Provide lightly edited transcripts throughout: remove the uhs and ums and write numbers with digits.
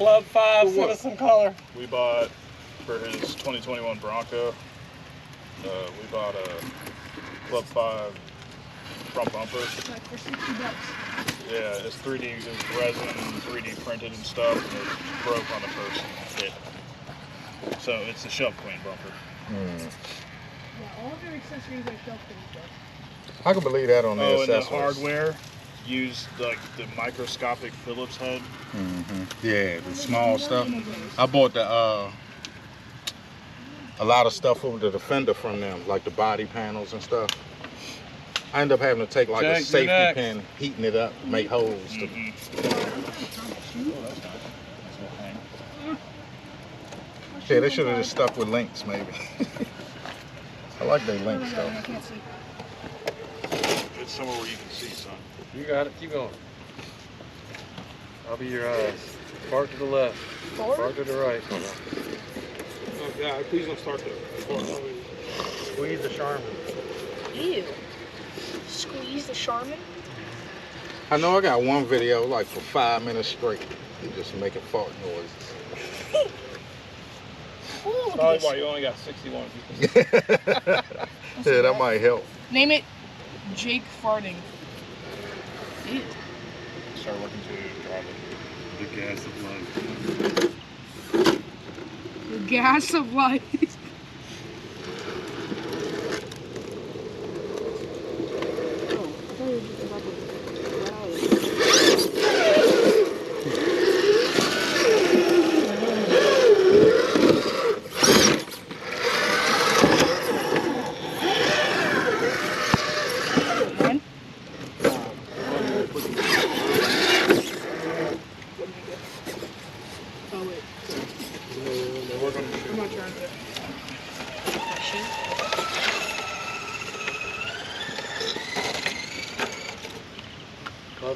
Club 5 Citizen color. We bought for his 2021 Bronco. We bought a Club 5 front bumper. Like for $60. Yeah, it's 3D, it's resin, 3D printed and stuff, and it broke on the first hit. So it's the Shelf Queen bumper. Yeah, all their accessories are Shelf Queen stuff. I can believe that on the and accessories. the hardware used like the microscopic Phillips head. Yeah, the small stuff. I bought the a lot of stuff over the Defender from them, like the body panels and stuff. I end up having to take like a safety pin, heating it up, make holes. Yeah, they should have just stuck with links, maybe. I like their links though. I can't see. It's somewhere where you can see, son. You got it. Keep going. I'll be your eyes. Park to the left. Park to the right. Oh, yeah, please don't start the Squeeze the Charmin. Ew. Squeeze the Charmin? I know I got one video like for 5 minutes straight. And just making fart noises. Probably why you only got 61 people. Yeah, that might help. Name it Jake Farting. Ew. Start working to drive The gas of life. The gas of life.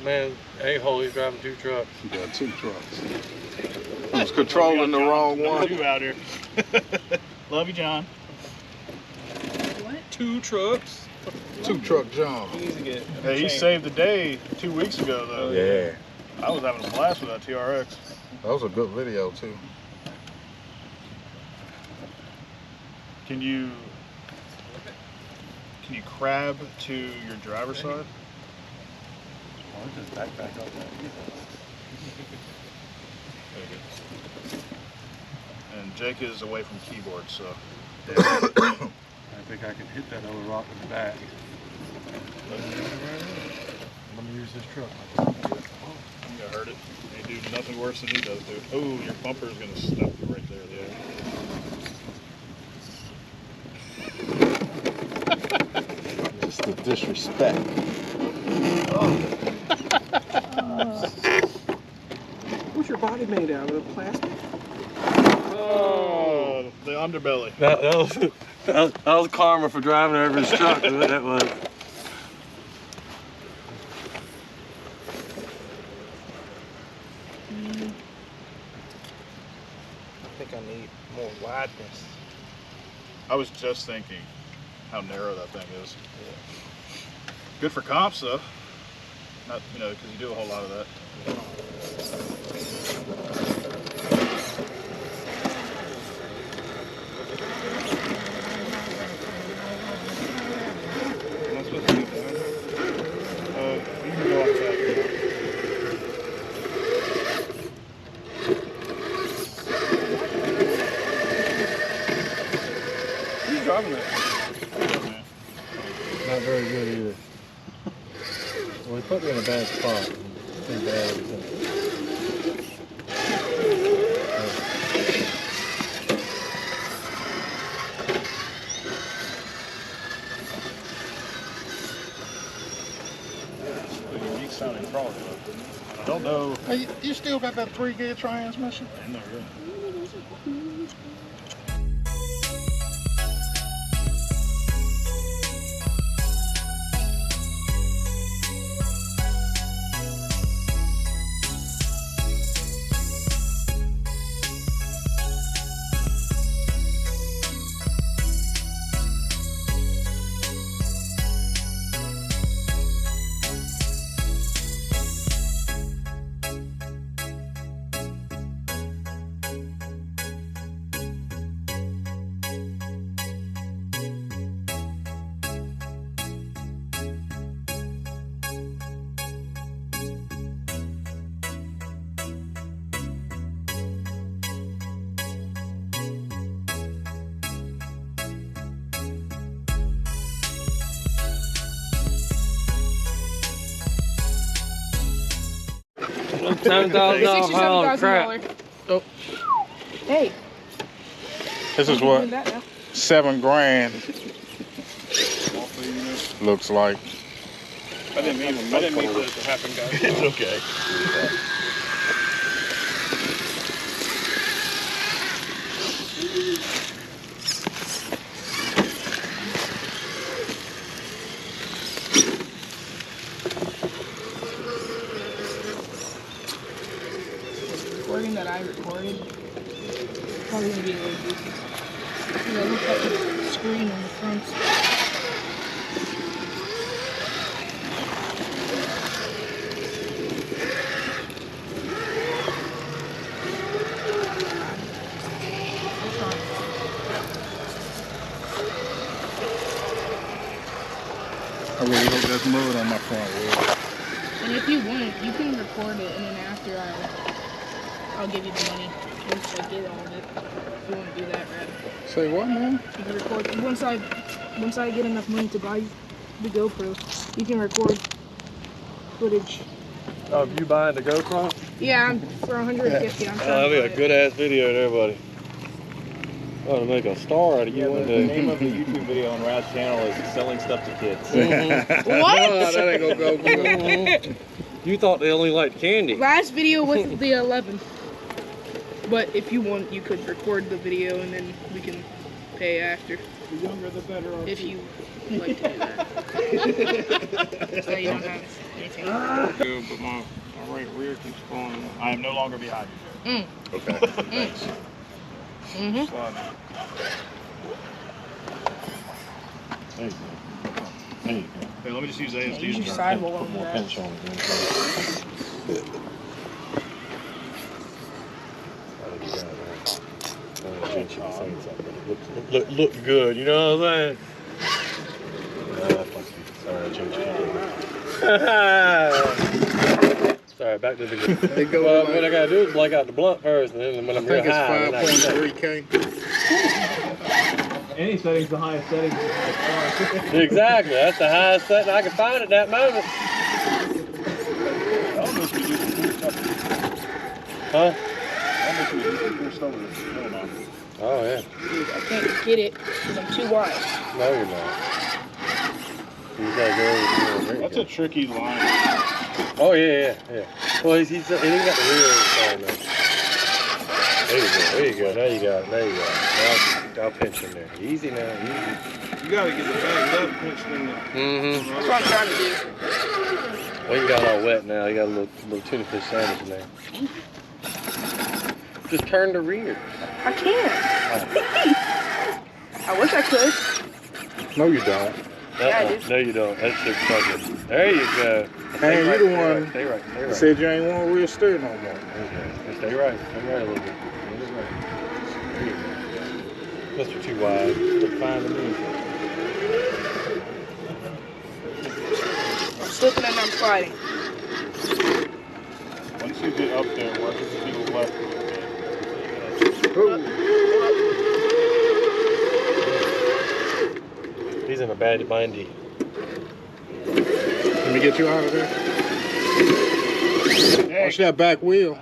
Man, a-hole, he's driving 2 trucks. You got 2 trucks. I was controlling the wrong one. You out here. Love you, John. What? 2 trucks. 2 truck John. He needs to get. Hey, he saved the day 2 weeks ago, though. Yeah. I was having a blast with that TRX. That was a good video too. Can you crab to your driver's side? Just backpack up there. And Jake is away from keyboard, so. I think I can hit that other rock in the back. Let me use this truck. I think I heard it. They do nothing worse than he does, dude. Oh, your bumper is gonna snap you right there, yeah. Just the disrespect. What's your body made out of? Plastic? Oh, the underbelly. That was karma for driving over his truck. That was. I think I need more wideness. I was just thinking how narrow that thing is. Good for comps, though. Not, because you do a whole lot of that. Am I supposed to do that? You can go outside. Who's driving that? Not very good either. Well, he put me in a bad spot. Too bad. Unique sounding crawler. I don't know. Hey, you still got that 3-gear transmission? No, really. $7,000 pile of crap. $67,000. Hey. This is I'm what doing that now. $7 grand looks like. I didn't mean for that to happen, guys. It's okay. Recording that I recorded. Probably gonna be a little goofy. You know, look at the screen on the front. I really hope there's mud on my front wheel. And if you want, you can record it, and then after I'll give you the money once I get all of it. If you want to do that, Brad. Say what, man? You can record once I get enough money to buy the GoPro. You can record footage. Oh, you buying the GoPro? Yeah, for 150. I'm trying That'll be to a buy it. good ass video there, buddy. Ought to make a star out of you one The day. name of the YouTube video on Rad's channel is Selling Stuff to Kids. What? No, that ain't gonna go good. You thought they only liked candy. Last video was the 11. But if you want, you could record the video and then we can pay after. The younger the better. If you like to do that. So you don't have anything. Good, but my right rear keeps falling. I am no longer behind you. Okay, thanks. Mm-hmm. Slide. There you go. There you go. Hey, let me just use Yeah, ASD's. use your sidewall on More that. pinch on it. Look good, you know what I'm saying? Sorry, back to the good. They go Well, like, what I gotta do is block out the blunt first, and then when I I'm think real it's high, then I can say- 5.3K. Any setting's the highest setting. Exactly, that's the highest setting I can find at that moment. Huh? Oh yeah. Dude, I can't get it because I'm too wide. No, you're not. You gotta go over there. That's a tricky line. Oh yeah. Well, he's and he got the rear side now. There you go. Now you got it. Now I'll pinch in there. Easy now. Easy. You gotta get the bags up pinched in there. Mm-hmm. That's what I'm trying to do. Well, you got it all wet now. You got a little tuna fish sandwich in there. Just turn the rear. I can't. I wish I could. No, you don't. Yeah, I do. No, you don't. That's just fucking. There you go. Hey, you the one Stay right. said you ain't want real steer no more. Okay. Stay right a little bit. There you go. Mr. Too Wide. Look fine to me. I'm slipping and I'm sliding. Once you get up there, watch it to the left a little bit. He's in a bad bindy. Let me get you out of there. Watch that back wheel.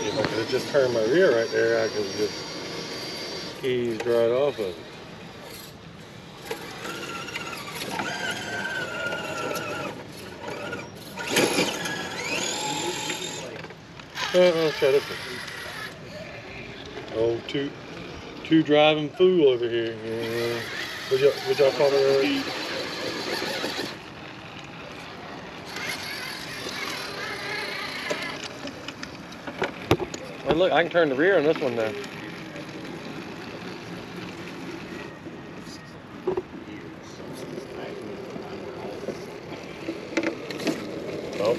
If I could have just turned my rear right there, I could have just eased right off of it. I'll try this one. Oh, two driving fool over here. Yeah. Would y'all call it? Well, look, I can turn the rear on this one now. Oh.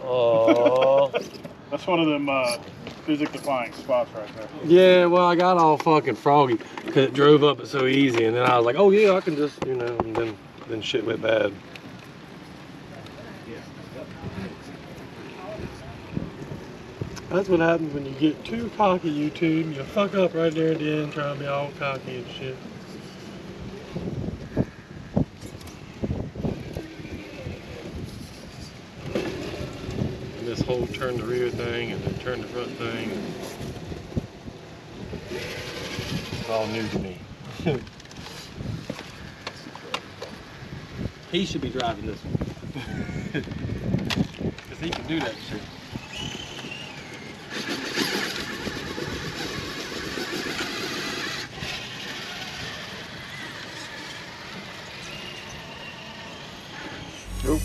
Oh. That's one of them physics-defying spots right there. Yeah, well, I got all fucking froggy because it drove up it so easy, and then I was like, oh yeah, I can just, you know, and then shit went bad. That's what happens when you get too cocky, YouTube. You fuck up right there at the end, trying to be all cocky and shit. And this whole turn the rear thing and then turn the front thing. It's all new to me. He should be driving this one. Because he can do that shit. Nope.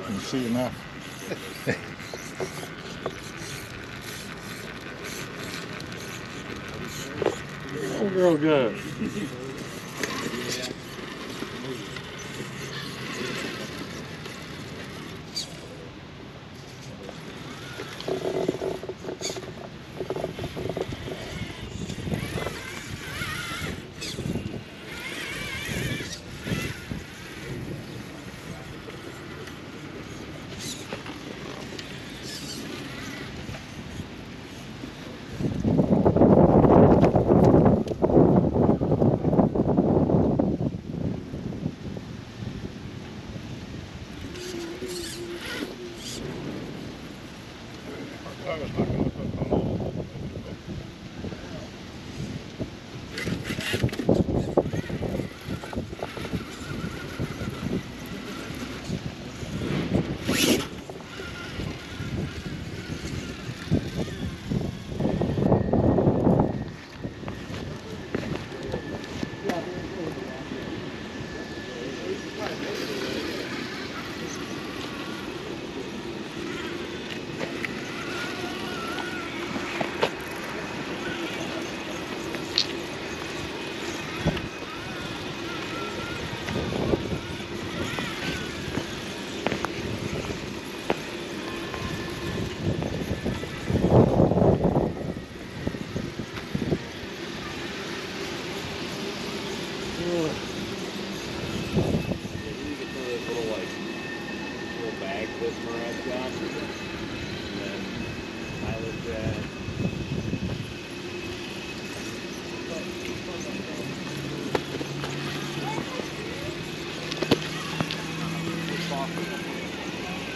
Can you see enough? Oh, girl, good.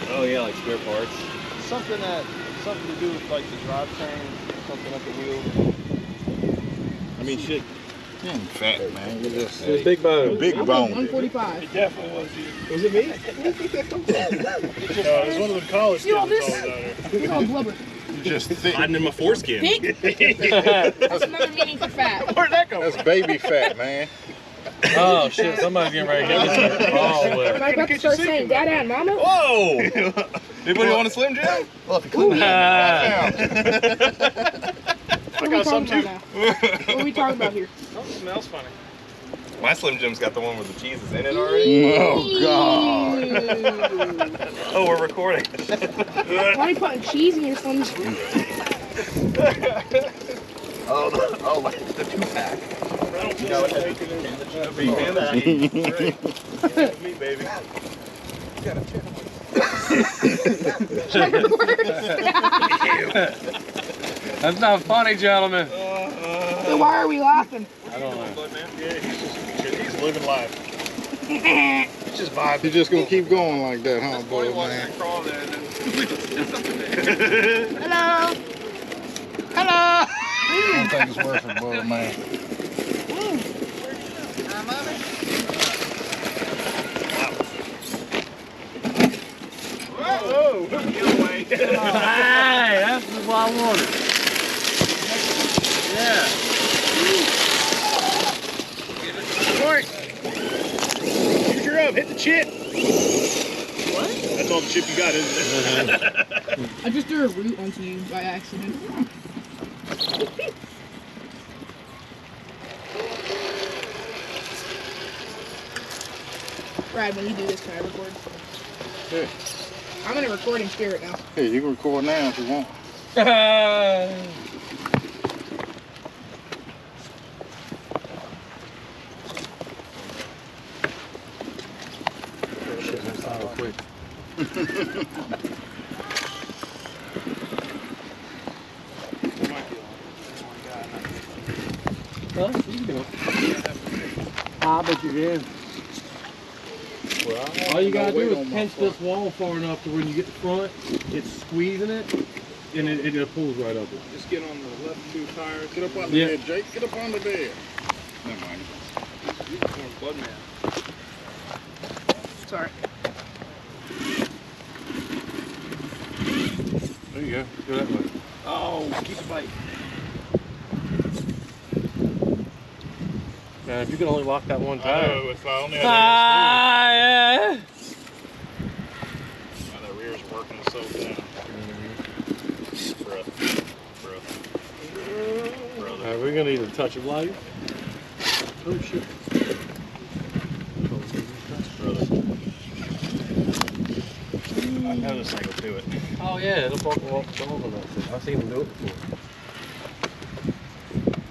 Oh yeah, like spare parts. Something to do with like the drivetrain, something up the wheel. I mean, shit. You ain't fat, man. You just It's big bone. big I'm bone. 145. It definitely was you. Was it me? No, it was one of the college See all kids this? that told us out Look at all blubber. Just thick. Hiding in my foreskin. Thick? That's another meaning for fat. Where'd that come That's baby fat, man. Oh shit, somebody's getting ready to get me some ball I'm whip. about to start saying Dada and Mama. Whoa! Anybody want a Slim Jim? Ooh, from? I got some too. What are we talking about here? Something smells funny. My Slim Jim's got the one with the cheese is in it already. Oh, God. Oh, we're recording. Why are you putting cheese in your Slim Jim? Oh, like the 2-pack. You know what? Me, baby. That's not funny, gentlemen. So why are we laughing? I don't know. Yeah, he's living life. He's just vibing. You just gonna keep going like that, huh, boy, man? Hello. Hello. I don't think it's worth it, boy, man. Whoa! Get away. Hey, that's what I wanted. Yeah. You're up. Hit the chip. What? That's all the chip you got, isn't it? I just threw a root onto you by accident. Brad, when you do this, can I record? Yeah. I'm in a recording spirit now. Hey, you can record now if you want. Quick. Well, you can do it. I bet you can. Well, All you gotta do is pinch this wall far enough to when you get the front, it's squeezing it, and it pulls right up it. Just get on the left two tires. Get up on the bed, Jake. Get up on the bed. Never mind. Blood man. Sorry. There you go. Go that way. Oh, keep it bite. Now, if you can only lock that one I tire. know, if I only had Yeah. that rear's working so down. Brother. We're gonna need a touch of light. Oh shit. I know this thing will do it. Oh yeah, it'll fucking walk over that thing. I've seen him do it before.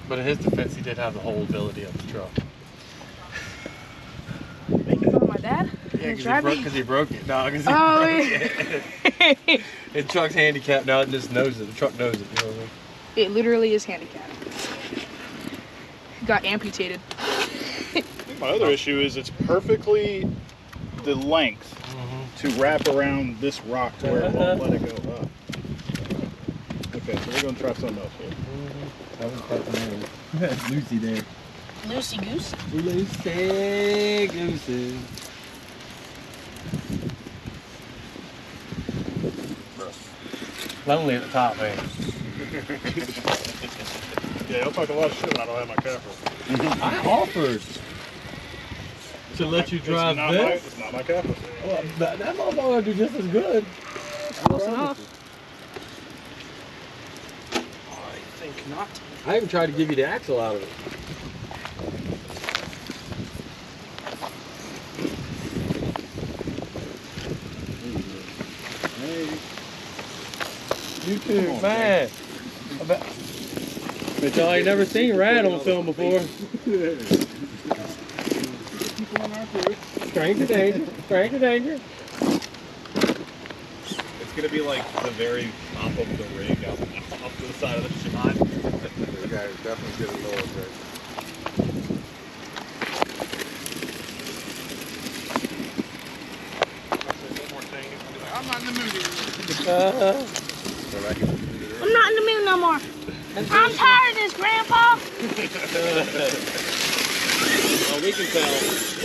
But in his defense, he did have the whole ability of the truck. Making fun of my dad? Yeah, Driving? because he broke it. No, because he Oh, broke yeah. it. The truck's handicapped now. It just knows it. The truck knows it. You know what I mean? It literally is handicapped. Got amputated. My other issue is it's perfectly the length to wrap around this rock to where it won't let it go up. Okay, so we're going to try something else here. That was fucking Lucy there. Loosey goose. Lucy goosey. Lonely at the top, man. Yeah, I'll talk a lot of shit when I don't have my capper. I offered to let you drive this. It's not my capper. Well, that motherfucker will do just as good. Close enough. I think not. I even tried to give you the axle out of it. You too, man. But y'all ain't never seen Rad on film before. Strength to danger. Strength to danger. It's gonna be like the very top of the rig up to the side of the shot. You guys definitely get a lower break. I'm not in the mood. I'm not in the mood no more. I'm tired of this, Grandpa. Oh, we can tell.